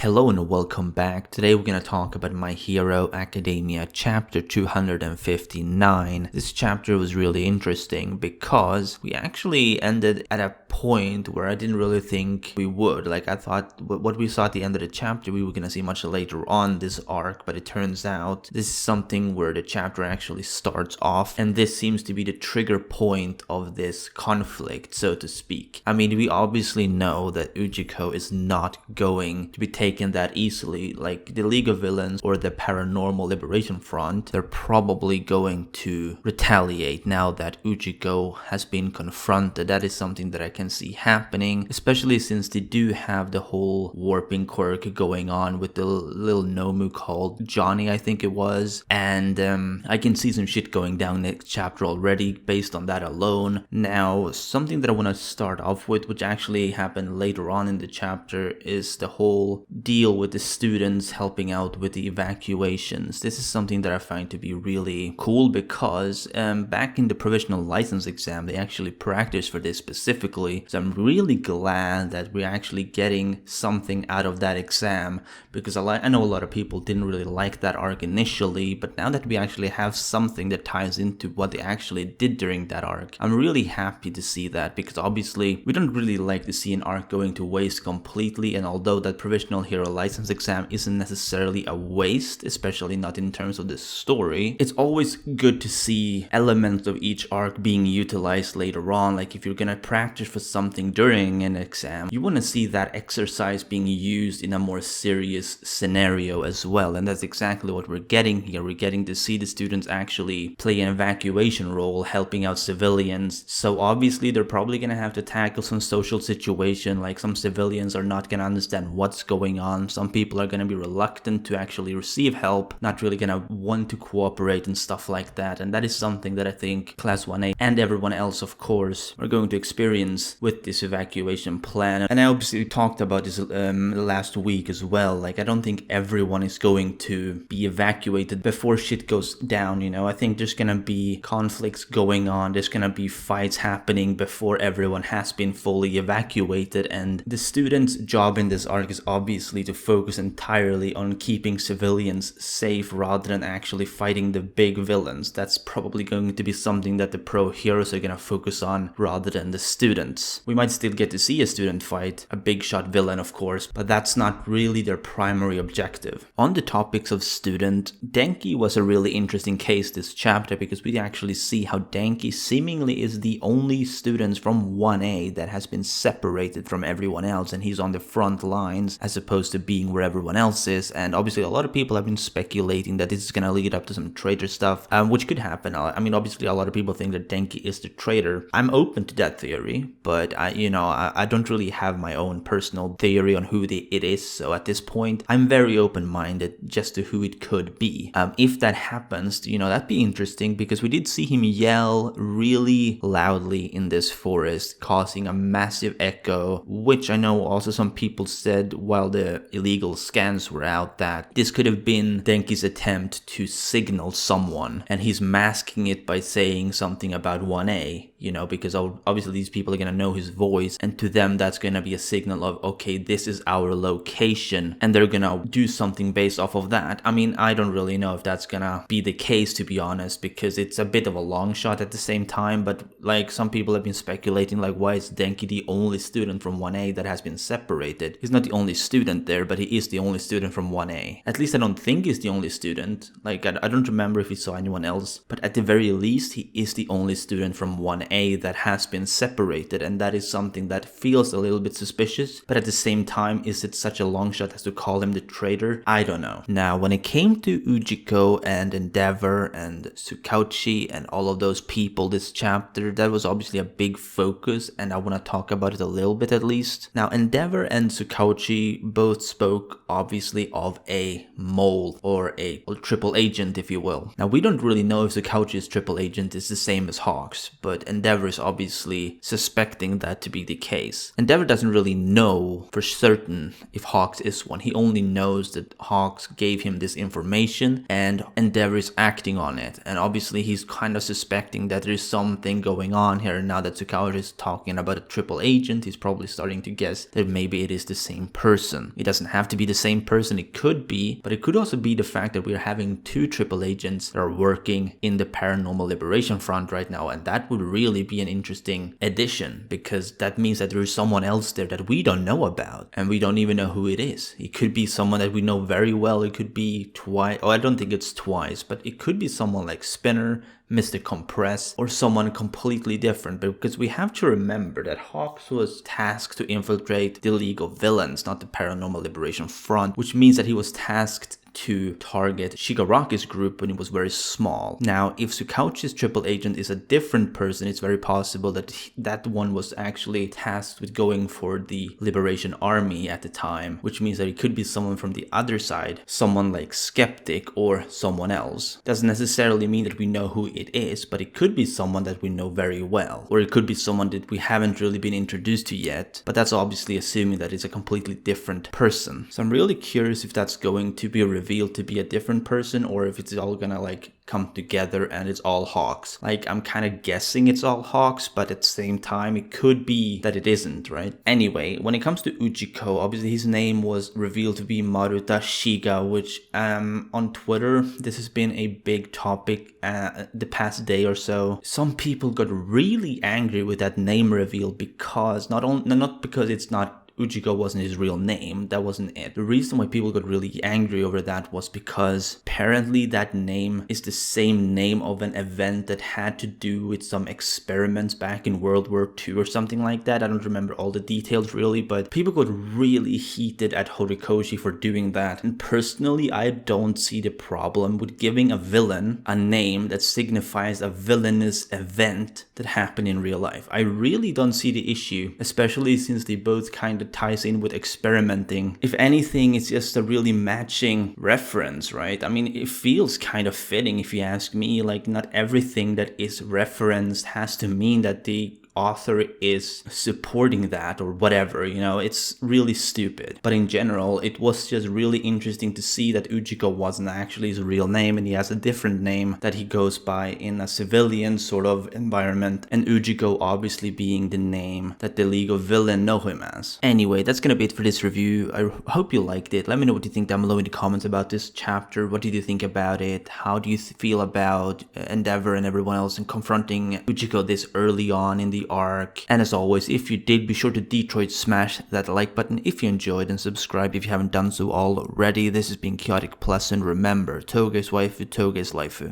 Hello and welcome back. Today we're going to talk about My Hero Academia chapter 259. This chapter was really interesting because we actually ended at a point where I didn't really think we would. Like I thought what we saw at the end of the chapter we were going to see much later on this arc, but it turns out this is something where the chapter actually starts off, and this seems to be the trigger point of this conflict, so to speak. I mean, we obviously know that Ujiko is not going to be taken that easily. Like the League of Villains or the Paranormal Liberation Front, they're probably going to retaliate now that Ujiko has been confronted. That is something that I can see happening, especially since they do have the whole warping quirk going on with the little Nomu called Johnny, I think it was, and I can see some shit going down next chapter already based on that alone. Now, something that I want to start off with, which actually happened later on in the chapter, is the whole deal with the students helping out with the evacuations. This is something that I find to be really cool because back in the provisional license exam they actually practiced for this specifically, so I'm really glad that we're actually getting something out of that exam, because I know a lot of people didn't really like that arc initially, but now that we actually have something that ties into what they actually did during that arc, I'm really happy to see that, because obviously we don't really like to see an arc going to waste completely. And although that provisional hero license exam isn't necessarily a waste, especially not in terms of the story, it's always good to see elements of each arc being utilized later on. Like if you're gonna practice for something during an exam, you want to see that exercise being used in a more serious scenario as well, and that's exactly what we're getting here. We're getting to see the students actually play an evacuation role, helping out civilians. So obviously they're probably gonna have to tackle some social situation, like some civilians are not gonna understand what's going on. Some people are going to be reluctant to actually receive help, not really going to want to cooperate and stuff like that. And that is something that I think Class 1A and everyone else, of course, are going to experience with this evacuation plan. And I obviously talked about this last week as well. Like, I don't think everyone is going to be evacuated before shit goes down, you know. I think there's going to be conflicts going on. There's going to be fights happening before everyone has been fully evacuated. And the students' job in this arc is obviously to focus entirely on keeping civilians safe rather than actually fighting the big villains. That's probably going to be something that the pro heroes are going to focus on rather than the students. We might still get to see a student fight a big shot villain, of course, but that's not really their primary objective. On the topics of student, Denki was a really interesting case this chapter, because we actually see how Denki seemingly is the only student from 1A that has been separated from everyone else, and he's on the front lines as opposed to being where everyone else is. And obviously a lot of people have been speculating that this is going to lead up to some traitor stuff, which could happen. I mean, obviously a lot of people think that Denki is the traitor. I'm open to that theory, but I don't really have my own personal theory on who it is. So at this point, I'm very open-minded just to who it could be. If that happens, that'd be interesting, because we did see him yell really loudly in this forest, causing a massive echo, which I know also some people said while the illegal scans were out that this could have been Denki's attempt to signal someone, and he's masking it by saying something about 1A, because obviously these people are going to know his voice, and to them that's going to be a signal of, okay, this is our location, and they're going to do something based off of that. I mean, I don't really know if that's going to be the case, to be honest, because it's a bit of a long shot at the same time, but like some people have been speculating, like, why is Denki the only student from 1A that has been separated? He's not the only student there, but he is the only student from 1A. At least I don't think he's the only student. Like, I don't remember if he saw anyone else, but at the very least, he is the only student from 1A that has been separated, and that is something that feels a little bit suspicious, but at the same time, is it such a long shot as to call him the traitor? I don't know. Now, when it came to Ujiko and Endeavor and Tsukauchi and all of those people this chapter, that was obviously a big focus, and I want to talk about it a little bit at least. Now, Endeavor and Tsukauchi both spoke obviously of a mole, or a triple agent, if you will. Now, we don't really know if Tsukauchi's triple agent is the same as Hawks, but Endeavor is obviously suspecting that to be the case. Endeavor doesn't really know for certain if Hawks is one. He only knows that Hawks gave him this information and Endeavor is acting on it. And obviously he's kind of suspecting that there's something going on here. Now that Tsukauchi is talking about a triple agent, he's probably starting to guess that maybe it is the same person. It doesn't have to be the same person, it could be, but it could also be the fact that we're having two triple agents that are working in the Paranormal Liberation Front right now, and that would really be an interesting addition, because that means that there is someone else there that we don't know about, and we don't even know who it is. It could be someone that we know very well, it could be twice, I don't think it's twice, but it could be someone like Spinner, Mr. Compress, or someone completely different, because we have to remember that Hawks was tasked to infiltrate the League of Villains, not the Paranormal Liberation Front, which means that he was tasked to target Shigaraki's group when it was very small. Now, if Tsukauchi's triple agent is a different person, it's very possible that that one was actually tasked with going for the Liberation Army at the time, which means that it could be someone from the other side, someone like Skeptic or someone else. Doesn't necessarily mean that we know who it is, but it could be someone that we know very well, or it could be someone that we haven't really been introduced to yet, but that's obviously assuming that it's a completely different person. So I'm really curious if that's going to be revealed to be a different person, or if it's all gonna like come together and it's all Hawks. Like, I'm kind of guessing it's all Hawks, but at the same time it could be that it isn't, right? Anyway, when it comes to Ujiko, obviously his name was revealed to be Maruta Shiga, which on Twitter this has been a big topic the past day or so. Some people got really angry with that name reveal because not because it's not Ujiko wasn't his real name, that wasn't it. The reason why people got really angry over that was because apparently that name is the same name of an event that had to do with some experiments back in World War II or something like that. I don't remember all the details really, but people got really heated at Horikoshi for doing that. And personally, I don't see the problem with giving a villain a name that signifies a villainous event that happened in real life. I really don't see the issue, especially since they both kind of ties in with experimenting. If anything, it's just a really matching reference, right? I mean, it feels kind of fitting if you ask me. Like, not everything that is referenced has to mean that the author is supporting that or whatever, you know, it's really stupid. But in general, it was just really interesting to see that Ujiko wasn't actually his real name and he has a different name that he goes by in a civilian sort of environment, and Ujiko obviously being the name that the League of Villain know him as. Anyway, that's gonna be it for this review. I hope you liked it. Let me know what you think down below in the comments about this chapter. What did you think about it? How do you feel about Endeavor and everyone else and confronting Ujiko this early on in the arc? And as always, if you did, be sure to Detroit smash that like button if you enjoyed, and subscribe if you haven't done so already. This has been Chaotic Plus, and remember, Toga is waifu, Toga is lifu.